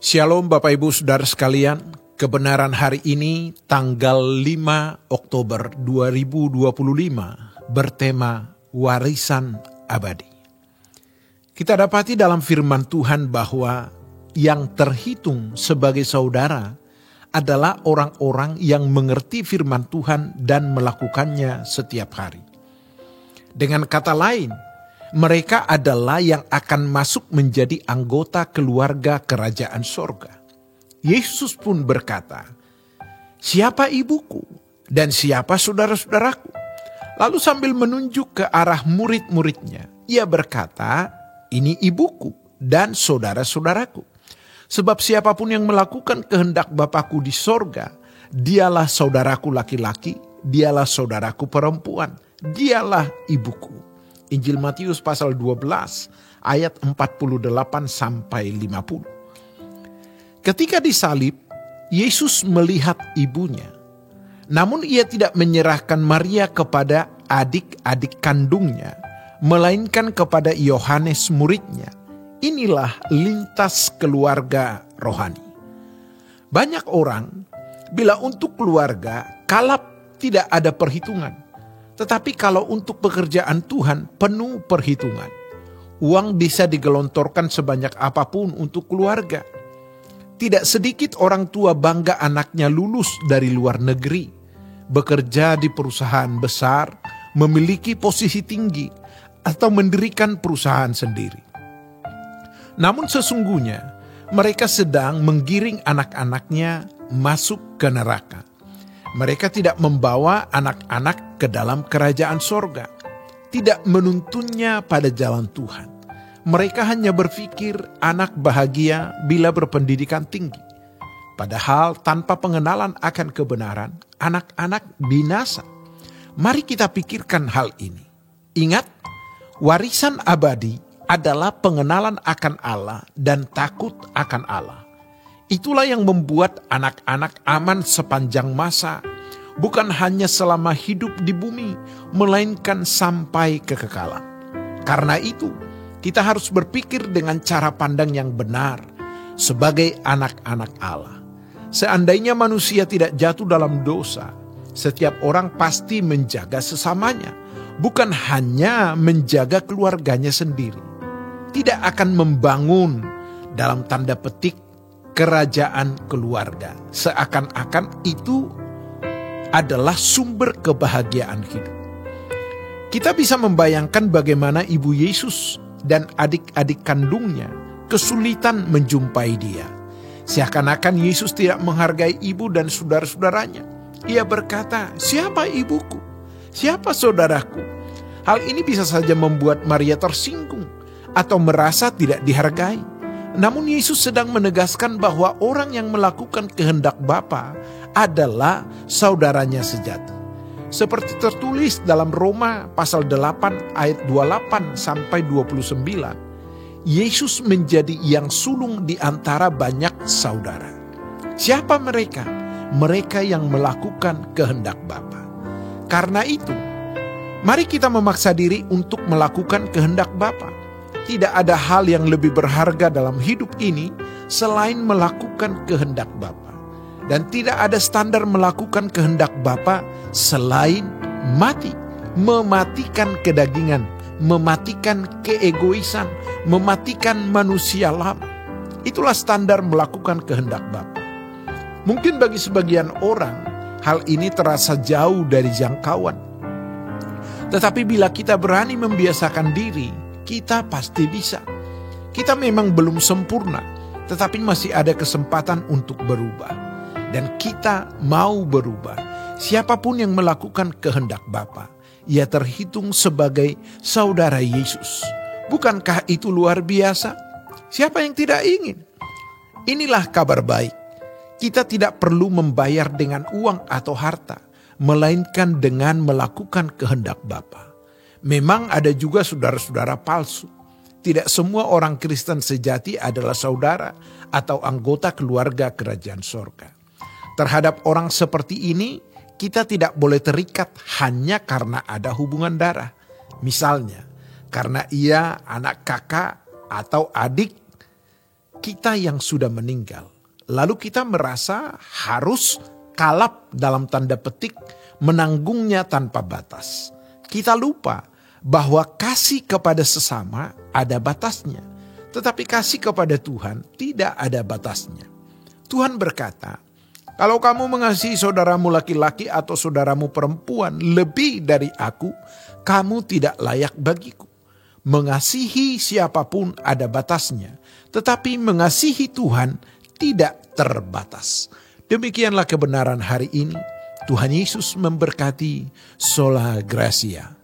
Shalom Bapak Ibu Saudara sekalian, kebenaran hari ini tanggal 5 Oktober 2025 bertema warisan abadi. Kita dapati dalam firman Tuhan bahwa yang terhitung sebagai saudara adalah orang-orang yang mengerti firman Tuhan dan melakukannya setiap hari. Dengan kata lain, mereka adalah yang akan masuk menjadi anggota keluarga kerajaan sorga. Yesus pun berkata, "Siapa ibuku dan siapa saudara-saudaraku?" Lalu sambil menunjuk ke arah murid-muridnya, ia berkata, "Ini ibuku dan saudara-saudaraku. Sebab siapapun yang melakukan kehendak Bapakku di sorga, dialah saudaraku laki-laki, dialah saudaraku perempuan, dialah ibuku." Injil Matius pasal 12 ayat 48 sampai 50. Ketika disalib, Yesus melihat ibunya. Namun ia tidak menyerahkan Maria kepada adik-adik kandungnya, melainkan kepada Yohanes muridnya. Inilah lintas keluarga rohani. Banyak orang bila untuk keluarga kalap tidak ada perhitungan. Tetapi kalau untuk pekerjaan Tuhan penuh perhitungan. Uang bisa digelontorkan sebanyak apapun untuk keluarga. Tidak sedikit orang tua bangga anaknya lulus dari luar negeri, bekerja di perusahaan besar, memiliki posisi tinggi, atau mendirikan perusahaan sendiri. Namun sesungguhnya mereka sedang menggiring anak-anaknya masuk ke neraka. Mereka tidak membawa anak-anak ke dalam kerajaan sorga, tidak menuntunnya pada jalan Tuhan. Mereka hanya berpikir anak bahagia bila berpendidikan tinggi. Padahal tanpa pengenalan akan kebenaran, anak-anak binasa. Mari kita pikirkan hal ini. Ingat, warisan abadi adalah pengenalan akan Allah dan takut akan Allah. Itulah yang membuat anak-anak aman sepanjang masa, bukan hanya selama hidup di bumi, melainkan sampai kekekalan. Karena itu, kita harus berpikir dengan cara pandang yang benar sebagai anak-anak Allah. Seandainya manusia tidak jatuh dalam dosa, setiap orang pasti menjaga sesamanya, bukan hanya menjaga keluarganya sendiri. Tidak akan membangun dalam tanda petik kerajaan keluarga, seakan-akan itu adalah sumber kebahagiaan hidup. Kita bisa membayangkan bagaimana ibu Yesus dan adik-adik kandungnya kesulitan menjumpai dia. Seakan-akan Yesus tidak menghargai ibu dan saudara-saudaranya. Ia berkata, "Siapa ibuku? Siapa saudaraku?" Hal ini bisa saja membuat Maria tersinggung atau merasa tidak dihargai. Namun Yesus sedang menegaskan bahwa orang yang melakukan kehendak Bapa adalah saudaranya sejati. Seperti tertulis dalam Roma pasal 8 ayat 28 sampai 29, Yesus menjadi yang sulung di antara banyak saudara. Siapa mereka? Mereka yang melakukan kehendak Bapa. Karena itu, mari kita memaksa diri untuk melakukan kehendak Bapa. Tidak ada hal yang lebih berharga dalam hidup ini selain melakukan kehendak Bapa. Dan tidak ada standar melakukan kehendak Bapa selain mati. Mematikan kedagingan, mematikan keegoisan, mematikan manusia lama. Itulah standar melakukan kehendak Bapa. Mungkin bagi sebagian orang, hal ini terasa jauh dari jangkauan. Tetapi bila kita berani membiasakan diri, kita pasti bisa. Kita memang belum sempurna, tetapi masih ada kesempatan untuk berubah. Dan kita mau berubah. Siapapun yang melakukan kehendak Bapa, ia terhitung sebagai saudara Yesus. Bukankah itu luar biasa? Siapa yang tidak ingin? Inilah kabar baik. Kita tidak perlu membayar dengan uang atau harta, melainkan dengan melakukan kehendak Bapa. Memang ada juga saudara-saudara palsu. Tidak semua orang Kristen sejati adalah saudara atau anggota keluarga kerajaan sorga. Terhadap orang seperti ini, kita tidak boleh terikat hanya karena ada hubungan darah. Misalnya, karena ia anak kakak atau adik kita yang sudah meninggal. Lalu kita merasa harus kalap dalam tanda petik menanggungnya tanpa batas. Kita lupa bahwa kasih kepada sesama ada batasnya. Tetapi kasih kepada Tuhan tidak ada batasnya. Tuhan berkata, kalau kamu mengasihi saudaramu laki-laki atau saudaramu perempuan lebih dari aku, kamu tidak layak bagiku. Mengasihi siapapun ada batasnya, tetapi mengasihi Tuhan tidak terbatas. Demikianlah kebenaran hari ini. Tuhan Yesus memberkati. Sola Gracia.